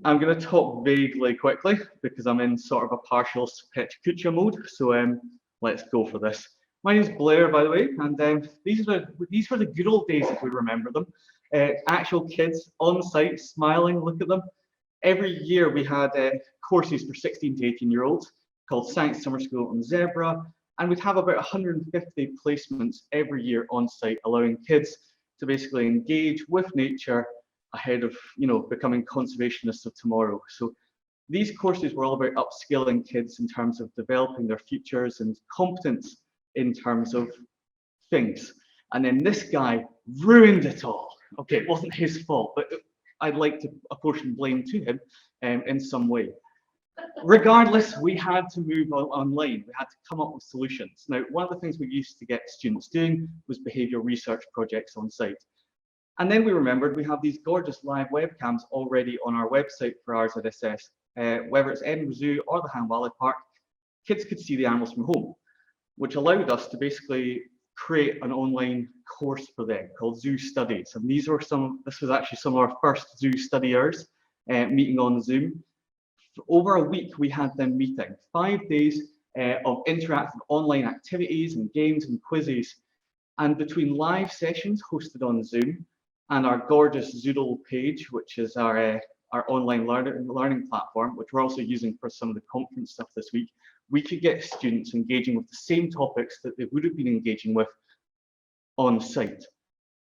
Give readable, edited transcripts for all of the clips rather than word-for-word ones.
I'm going to talk vaguely quickly because I'm in sort of a partial Pet Kucha mode. So let's go for this. My name's Blair, by the way, and these were the good old days if we remember them. Actual kids on site, smiling. Look at them. Every year we had courses for 16 to 18-year-olds called Science Summer School on Zebra, and we'd have about 150 placements every year on site, allowing kids to basically engage with nature ahead of becoming conservationists of tomorrow. So these courses were all about upskilling kids in terms of developing their futures and competence in terms of things. And then this guy ruined it all. Okay, it wasn't his fault, but I'd like to apportion blame to him in some way. Regardless, we had to move online. We had to come up with solutions. Now, one of the things we used to get students doing was behavioral research projects on site. And then we remembered we have these gorgeous live webcams already on our website for RZSS. Whether it's Edinburgh Zoo or the Han Valley Park, kids could see the animals from home, which allowed us to basically create an online course for them called Zoo Studies. And this was actually some of our first zoo studiers meeting on Zoom. For over a week, we had them meeting, 5 days of interactive online activities and games and quizzes. And between live sessions hosted on Zoom and our gorgeous Zoodle page, which is our online learning platform, which we're also using for some of the conference stuff this week, we could get students engaging with the same topics that they would have been engaging with on site.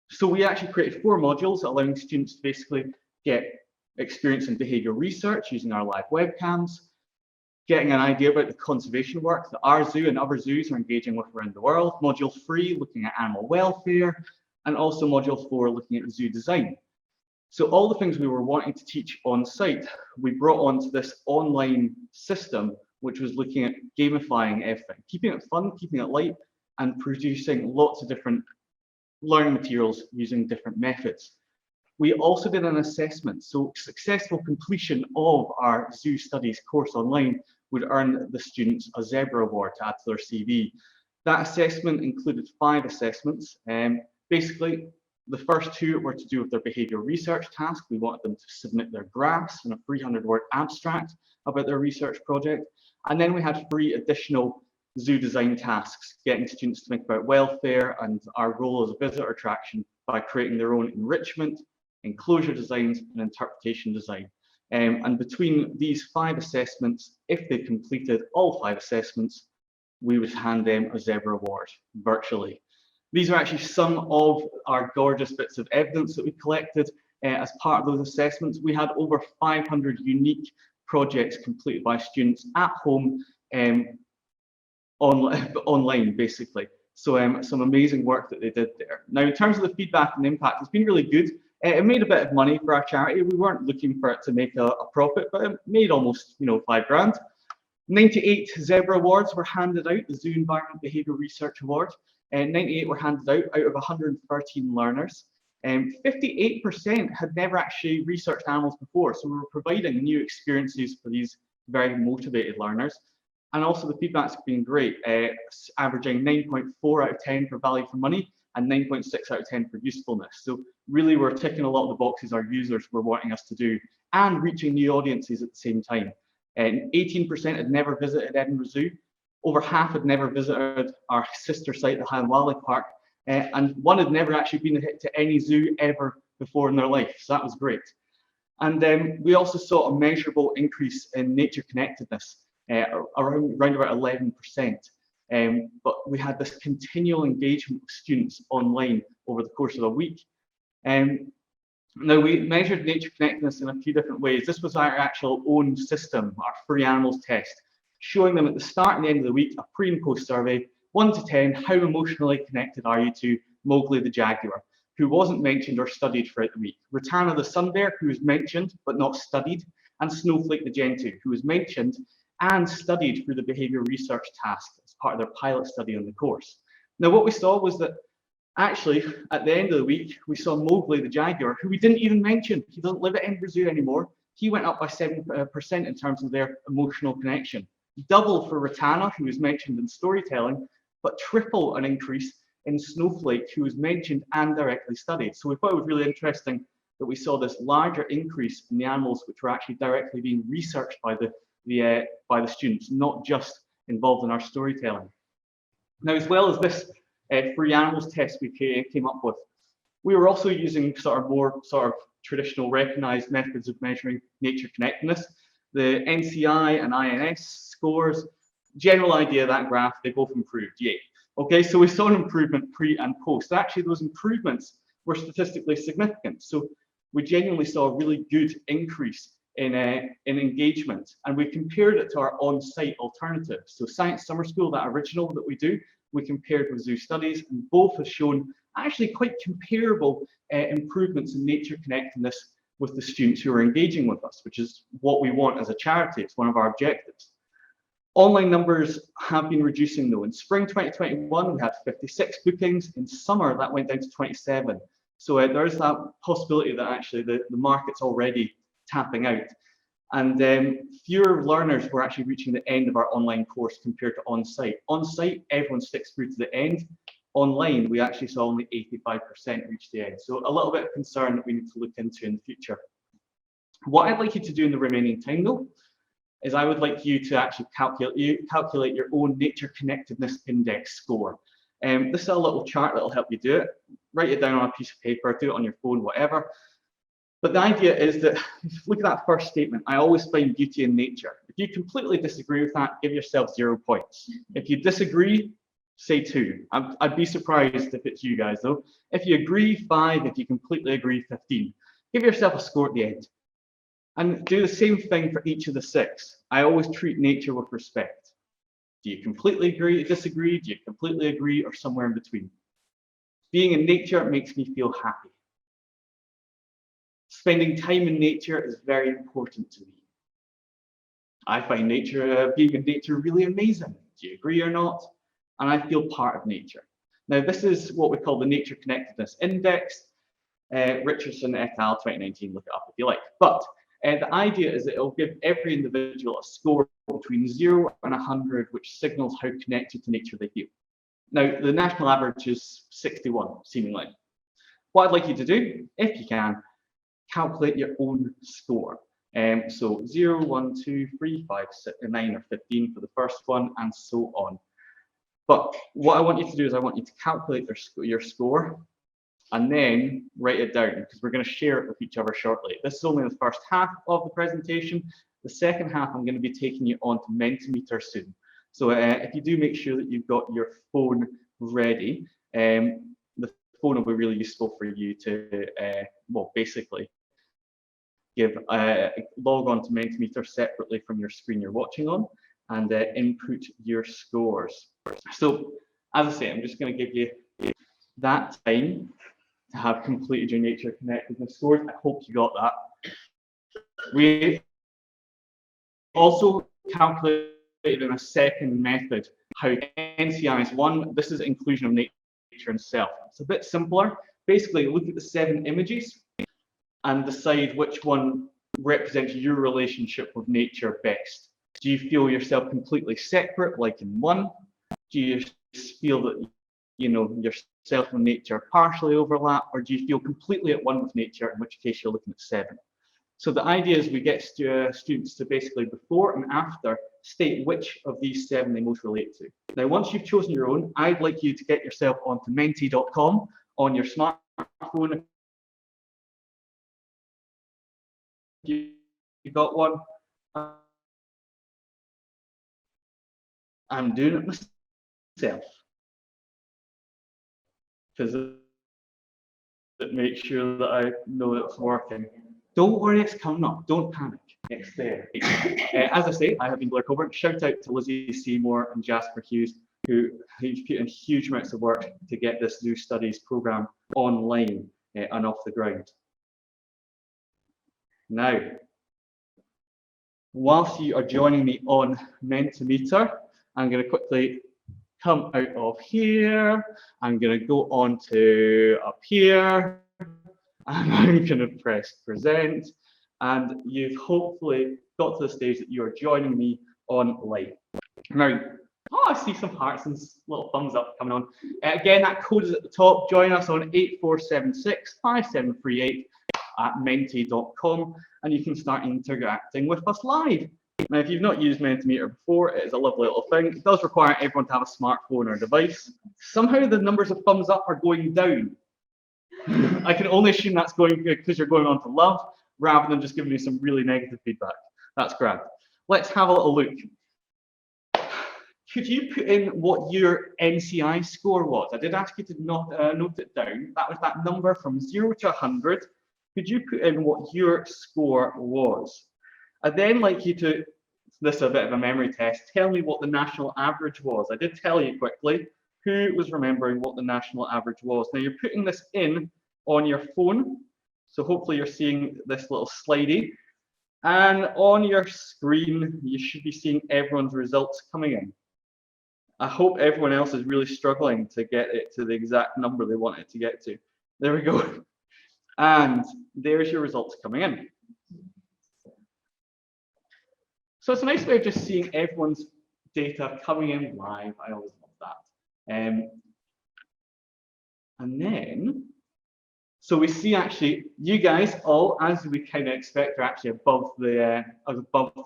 So we actually created 4 modules allowing students to basically get experience in behavioral research using our live webcams, getting an idea about the conservation work that our zoo and other zoos are engaging with around the world. Module 3, looking at animal welfare, and also module 4, looking at zoo design. So all the things we were wanting to teach on site, we brought onto this online system, which was looking at gamifying everything, keeping it fun, keeping it light, and producing lots of different learning materials using different methods. We also did an assessment, so successful completion of our Zoo Studies course online would earn the students a Zebra Award to add to their CV. That assessment included 5 assessments. Basically, the first 2 were to do with their behavioral research task. We wanted them to submit their graphs and a 300-word abstract about their research project. And then we had 3 additional zoo design tasks, getting students to think about welfare and our role as a visitor attraction by creating their own enrichment, enclosure designs, and interpretation design. And between these 5 assessments, if they completed all 5 assessments, we would hand them a Zebra Award virtually. These are actually some of our gorgeous bits of evidence that we collected as part of those assessments. We had over 500 unique projects completed by students at home online, basically. So some amazing work that they did there. Now, in terms of the feedback and impact, it's been really good. It made a bit of money for our charity. We weren't looking for it to make a profit, but it made almost, 5 grand. 98 Zebra Awards were handed out, the Zoo Environment Behaviour Research Award. 98 were handed out of 113 learners. 58% had never actually researched animals before, so we were providing new experiences for these very motivated learners. And also the feedback's been great, averaging 9.4 out of 10 for value for money and 9.6 out of 10 for usefulness. So really we're ticking a lot of the boxes our users were wanting us to do and reaching new audiences at the same time. 18% had never visited Edinburgh Zoo. Over half had never visited our sister site, the Han Valley Park, and 1 had never actually been to any zoo ever before in their life, so that was great. And we also saw a measurable increase in nature connectedness, around about 11%. But we had this continual engagement with students online over the course of a week. Now, we measured nature connectedness in a few different ways. This was our actual own system, our free animals test, showing them at the start and the end of the week a pre and post survey, 1 to 10, how emotionally connected are you to Mowgli the jaguar, who wasn't mentioned or studied throughout the week, Ratana the sun bear, who was mentioned but not studied, and Snowflake the gentoo, who was mentioned and studied through the behaviour research task as part of their pilot study on the course. Now, what we saw was that actually, at the end of the week, we saw Mowgli the jaguar, who we didn't even mention. He doesn't live at Edinburgh Zoo anymore. He went up by 7% in terms of their emotional connection. Double for Ratana, who was mentioned in storytelling, but triple an increase in Snowflake, who was mentioned and directly studied. So we thought it was really interesting that we saw this larger increase in the animals which were actually directly being researched by the students, not just involved in our storytelling. Now, as well as this free animals test we came up with, we were also using more traditional recognized methods of measuring nature connectedness. The NCI and INS scores, general idea of that graph, they both improved, yay. Okay, so we saw an improvement pre and post. Actually, those improvements were statistically significant. So we genuinely saw a really good increase in engagement, and we compared it to our on-site alternatives. So Science Summer School, that original that we do, we compared with Zoo Studies, and both have shown actually quite comparable improvements in nature connectedness with the students who are engaging with us, which is what we want as a charity. It's one of our objectives. Online numbers have been reducing though. In spring 2021, we had 56 bookings. In summer, that went down to 27. So there is that possibility that actually the market's already tapping out. And fewer learners were actually reaching the end of our online course compared to on-site. On-site, everyone sticks through to the end. Online, we actually saw only 85% reach the end. So a little bit of concern that we need to look into in the future. What I'd like you to do in the remaining time though, is I would like you to actually calculate your own nature connectedness index score. This is a little chart that will help you do it. Write it down on a piece of paper, do it on your phone, whatever. But the idea is that, look at that first statement, I always find beauty in nature. If you completely disagree with that, give yourself 0 points. If you disagree, say 2. I'd be surprised if it's you guys though. If you agree, 5. If you completely agree, 15. Give yourself a score at the end. And do the same thing for each of the 6. I always treat nature with respect. Do you completely agree, disagree? Do you completely agree, or somewhere in between? Being in nature makes me feel happy. Spending time in nature is very important to me. I find nature, being in nature really amazing. Do you agree or not? And I feel part of nature. Now, this is what we call the Nature Connectedness Index. Richardson et al. 2019, look it up if you like. But the idea is that it will give every individual a score between 0 and 100, which signals how connected to nature they feel. Now, the national average is 61, seemingly. What I'd like you to do, if you can, calculate your own score. So 0, 1, 2, 3, 5, 6, 9, or 15 for the first one, and so on. But what I want you to do is I want you to calculate your score and then write it down, because we're going to share it with each other shortly. This is only the first half of the presentation. The second half, I'm going to be taking you on to Mentimeter soon. So if you do make sure that you've got your phone ready, the phone will be really useful for you to, well, basically log on to Mentimeter separately from your screen you're watching on and input your scores. So as I say, I'm just going to give you that time to have completed your nature connectedness scores. I hope you got that. We also calculated in a second method how NCI is one. This is inclusion of nature and self. It's a bit simpler. Basically, look at the 7 images and decide which one represents your relationship with nature best. Do you feel yourself completely separate, like in 1? Do you feel that yourself and nature partially overlap, or do you feel completely at one with nature, in which case you're looking at 7? So the idea is we get students to basically before and after state which of these 7 they most relate to. Now, once you've chosen your own, I'd like you to get yourself onto menti.com on your smartphone. You got one. I'm doing it myself because it makes sure that I know it's working. Don't worry, it's coming up. Don't panic. It's there. As I say, I have been Blair Coburn. Shout out to Lizzie Seymour and Jasper Hughes, who put in huge amounts of work to get this Zoo Studies program online and off the ground. Now, whilst you are joining me on Mentimeter, I'm going to quickly come out of here. I'm going to go on to up here, and I'm going to press present. And you've hopefully got to the stage that you are joining me online. Now, I see some hearts and little thumbs up coming on. Again, that code is at the top. Join us on 8476 5738. menti.com, and you can start interacting with us live. Now, if you've not used Mentimeter before, it is a lovely little thing. It does require everyone to have a smartphone or device. Somehow the numbers of thumbs up are going down. I can only assume that's going because you're going on to love, rather than just giving me some really negative feedback. That's grand. Let's have a little look. Could you put in what your NCI score was? I did ask you to note it down. That was that number from 0 to 100. Could you put in what your score was? I'd then like you to, this is a bit of a memory test, tell me what the national average was. I did tell you quickly. Who was remembering what the national average was? Now you're putting this in on your phone. So hopefully you're seeing this little slidey. And on your screen, you should be seeing everyone's results coming in. I hope everyone else is really struggling to get it to the exact number they want it to get to. There we go. And there's your results coming in. So it's a nice way of just seeing everyone's data coming in live. I always love that. And then, so we see actually, you guys all, as we kind of expect, are actually above the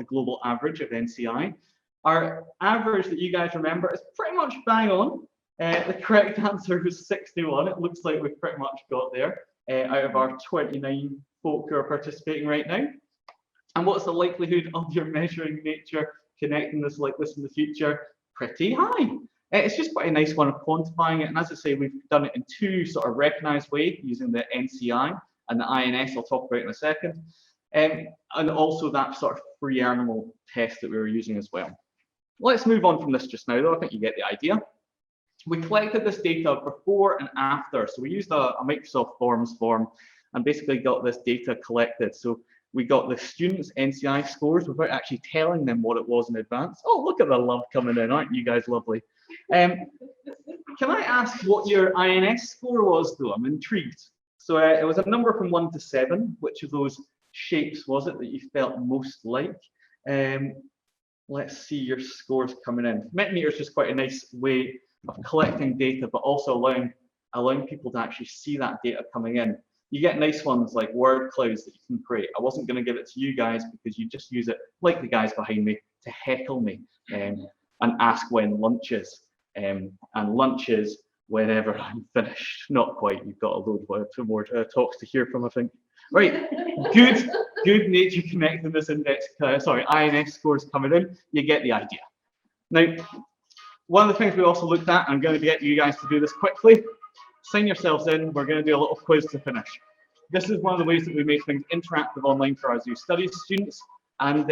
global average of NCI. Our average that you guys remember is pretty much bang on. The correct answer was 61. It looks like we've pretty much got there out of our 29 folk who are participating right now. And what's the likelihood of your measuring nature connectedness like this in the future? Pretty high. It's just quite a nice one of quantifying it. And as I say, we've done it in two sort of recognized ways using the NCI and the INS I'll talk about in a second. And also that sort of free animal test that we were using as well. Let's move on from this just now, though. I think you get the idea. We collected this data before and after. So we used a Microsoft Forms form and basically got this data collected. So we got the students' NCI scores without actually telling them what it was in advance. Oh, look at the love coming in, aren't you guys lovely? Can I ask what your INS score was, though? I'm intrigued. So it was a number from 1 to 7. Which of those shapes was it that you felt most like? Let's see your scores coming in. Mentimeter is just quite a nice way of collecting data, but also allowing people to actually see that data coming in. You get nice ones like word clouds that you can create. I wasn't going to give it to you guys because you just use it, like the guys behind me, to heckle me and ask when lunch is. And lunch is whenever I'm finished. Not quite. You've got a load more talks to hear from, I think. Right, good nature connectedness index, INS scores coming in, you get the idea. Now, one of the things we also looked at, I'm going to get you guys to do this quickly, sign yourselves in, we're going to do a little quiz to finish. This is one of the ways that we make things interactive online for our Zoo Studies students, and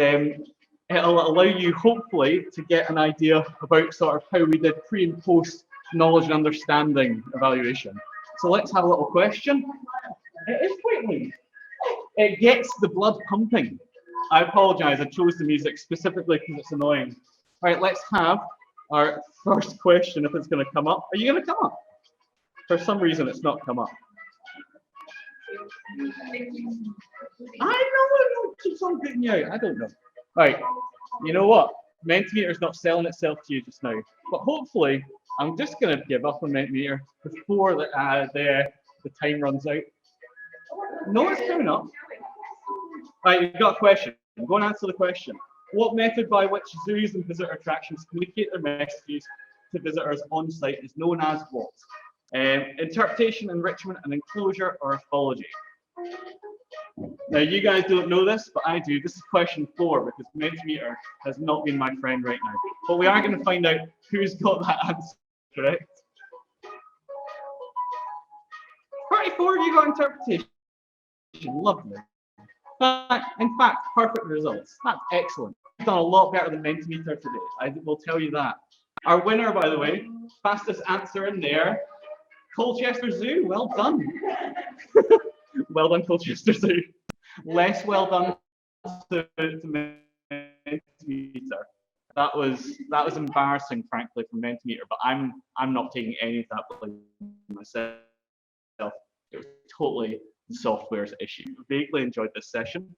it'll allow you, hopefully, to get an idea about sort of how we did pre and post knowledge and understanding evaluation. So let's have a little question. It is quite neat. It gets the blood pumping. I apologize, I chose the music specifically because it's annoying. All right, let's have our first question if it's going to come up. Are you going to come up? For some reason, it's not come up. I know, it keeps on getting you out. I don't know. All right, you know what? Mentimeter's not selling itself to you just now. But hopefully, I'm just going to give up on Mentimeter before the time runs out. No, it's coming up. Right, you've got a question. I'm going to answer the question. What method by which zoos and visitor attractions communicate their messages to visitors on site is known as what? Interpretation, enrichment, and enclosure, or ethology? Now, you guys don't know this, but I do. This is question 4 because Mentimeter has not been my friend right now. But we are going to find out who's got that answer correct. 34, you got interpretation. Lovely. In fact, perfect results. That's excellent. You've done a lot better than Mentimeter today. I will tell you that. Our winner, by the way, fastest answer in there, Colchester Zoo. Well done. Well done, Colchester Zoo. Less well done to Mentimeter. That was embarrassing, frankly, from Mentimeter. But I'm not taking any of that blame myself. It was totally the software's issue. Vaguely enjoyed this session.